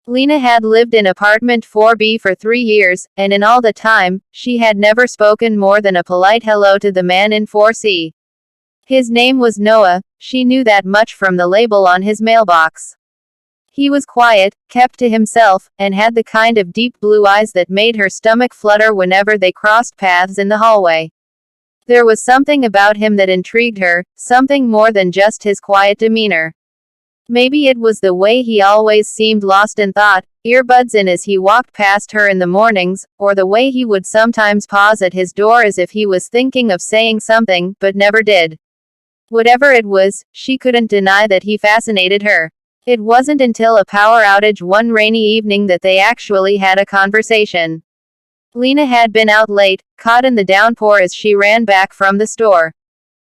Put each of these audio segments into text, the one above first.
Lena had lived in apartment 4B for 3 years, and in all the time, she had never spoken more than a polite hello to the man in 4C. His name was Noah, she knew that much from the label on his mailbox. He was quiet, kept to himself, and had the kind of deep blue eyes that made her stomach flutter whenever they crossed paths in the hallway. There was something about him that intrigued her, something more than just his quiet demeanor. Maybe it was the way he always seemed lost in thought, earbuds in as he walked past her in the mornings, or the way he would sometimes pause at his door as if he was thinking of saying something, but never did. Whatever it was, she couldn't deny that he fascinated her. It wasn't until a power outage one rainy evening that they actually had a conversation. Lena had been out late, caught in the downpour as she ran back from the store.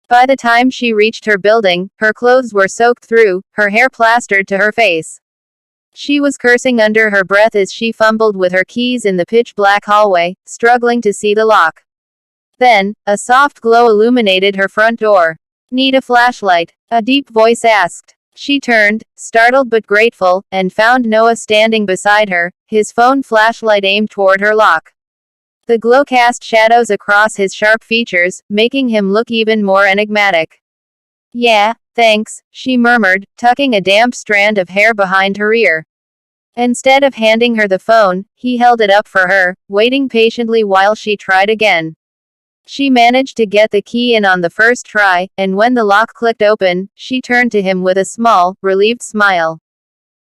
By the time she reached her building, her clothes were soaked through, her hair plastered to her face. She was cursing under her breath as she fumbled with her keys in the pitch-black hallway, struggling to see the lock. Then, a soft glow illuminated her front door. "Need a flashlight?" a deep voice asked. She turned, startled but grateful, and found Noah standing beside her, his phone flashlight aimed toward her lock. The glow cast shadows across his sharp features, making him look even more enigmatic. "Yeah, thanks," she murmured, tucking a damp strand of hair behind her ear. Instead of handing her the phone, he held it up for her, waiting patiently while she tried again. She managed to get the key in on the first try, and when the lock clicked open, she turned to him with a small, relieved smile.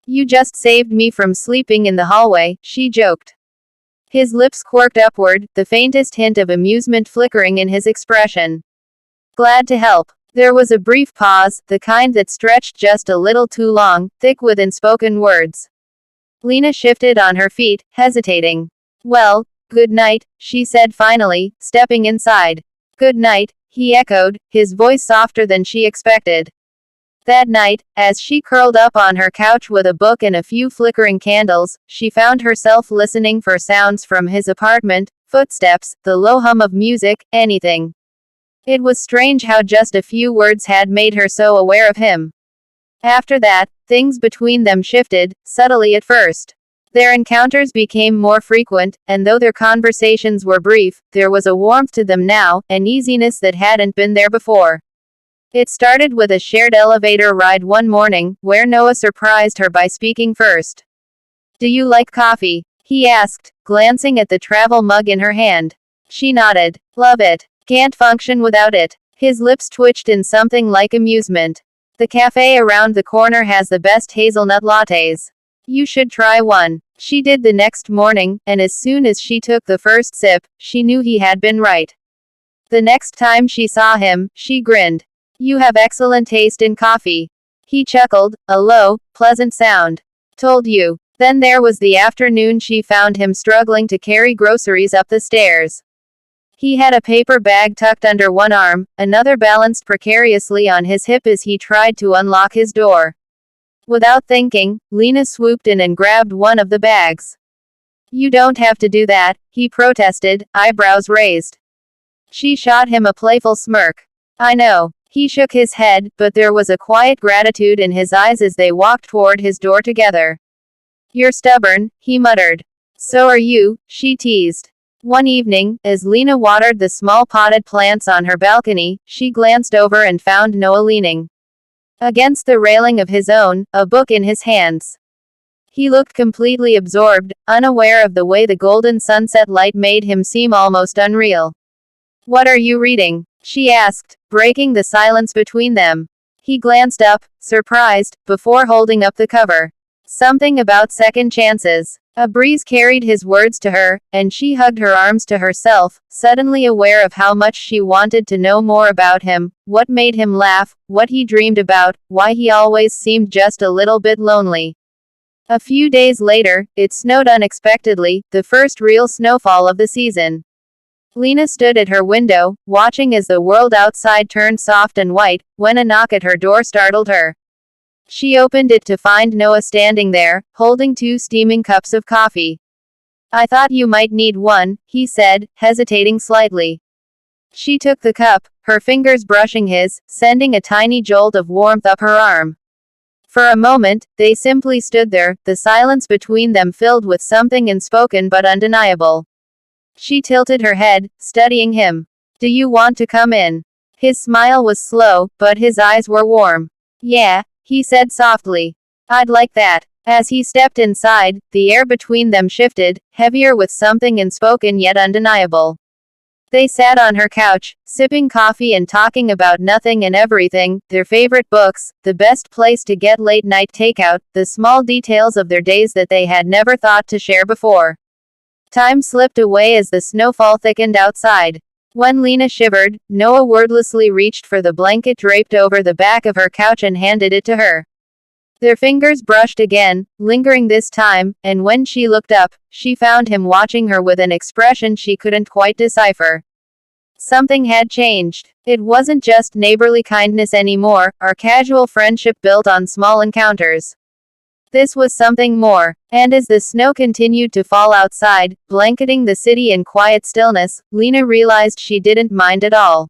"You just saved me from sleeping in the hallway," she joked. His lips quirked upward, the faintest hint of amusement flickering in his expression. "Glad to help." There was a brief pause, the kind that stretched just a little too long, thick with unspoken words. Lena shifted on her feet, hesitating. "Well, good night," she said finally, stepping inside. "Good night," he echoed, his voice softer than she expected. That night, as she curled up on her couch with a book and a few flickering candles, she found herself listening for sounds from his apartment, footsteps, the low hum of music, anything. It was strange how just a few words had made her so aware of him. After that, things between them shifted, subtly at first. Their encounters became more frequent, and though their conversations were brief, there was a warmth to them now, an easiness that hadn't been there before. It started with a shared elevator ride one morning, where Noah surprised her by speaking first. "Do you like coffee?" he asked, glancing at the travel mug in her hand. She nodded. "Love it. Can't function without it." His lips twitched in something like amusement. "The cafe around the corner has the best hazelnut lattes. You should try one." She did the next morning, and as soon as she took the first sip, she knew he had been right. The next time she saw him, she grinned. "You have excellent taste in coffee." He chuckled, a low, pleasant sound. "Told you." Then there was the afternoon she found him struggling to carry groceries up the stairs. He had a paper bag tucked under one arm, another balanced precariously on his hip as he tried to unlock his door. Without thinking, Lena swooped in and grabbed one of the bags. "You don't have to do that," he protested, eyebrows raised. She shot him a playful smirk. "I know." He shook his head, but there was a quiet gratitude in his eyes as they walked toward his door together. "You're stubborn," he muttered. "So are you," she teased. One evening, as Lena watered the small potted plants on her balcony, she glanced over and found Noah leaning against the railing of his own, a book in his hands. He looked completely absorbed, unaware of the way the golden sunset light made him seem almost unreal. "What are you reading?" she asked, breaking the silence between them. He glanced up, surprised, before holding up the cover. "Something about second chances." A breeze carried his words to her, and she hugged her arms to herself, suddenly aware of how much she wanted to know more about him, what made him laugh, what he dreamed about, why he always seemed just a little bit lonely. A few days later, it snowed unexpectedly, the first real snowfall of the season. Lena stood at her window, watching as the world outside turned soft and white, when a knock at her door startled her. She opened it to find Noah standing there, holding 2 steaming cups of coffee. "I thought you might need one," he said, hesitating slightly. She took the cup, her fingers brushing his, sending a tiny jolt of warmth up her arm. For a moment, they simply stood there, the silence between them filled with something unspoken but undeniable. She tilted her head, studying him. Do you want to come in? His smile was slow, but his eyes were warm. Yeah, he said softly. I'd like that. As he stepped inside, the air between them shifted, heavier with something unspoken yet undeniable. They sat on her couch, sipping coffee and talking about nothing and everything, their favorite books, the best place to get late-night takeout, the small details of their days that they had never thought to share before. Time slipped away as the snowfall thickened outside. When Lena shivered, Noah wordlessly reached for the blanket draped over the back of her couch and handed it to her. Their fingers brushed again, lingering this time, and when she looked up, she found him watching her with an expression she couldn't quite decipher. Something had changed. It wasn't just neighborly kindness anymore, or casual friendship built on small encounters. This was something more, and as the snow continued to fall outside, blanketing the city in quiet stillness, Lena realized she didn't mind at all.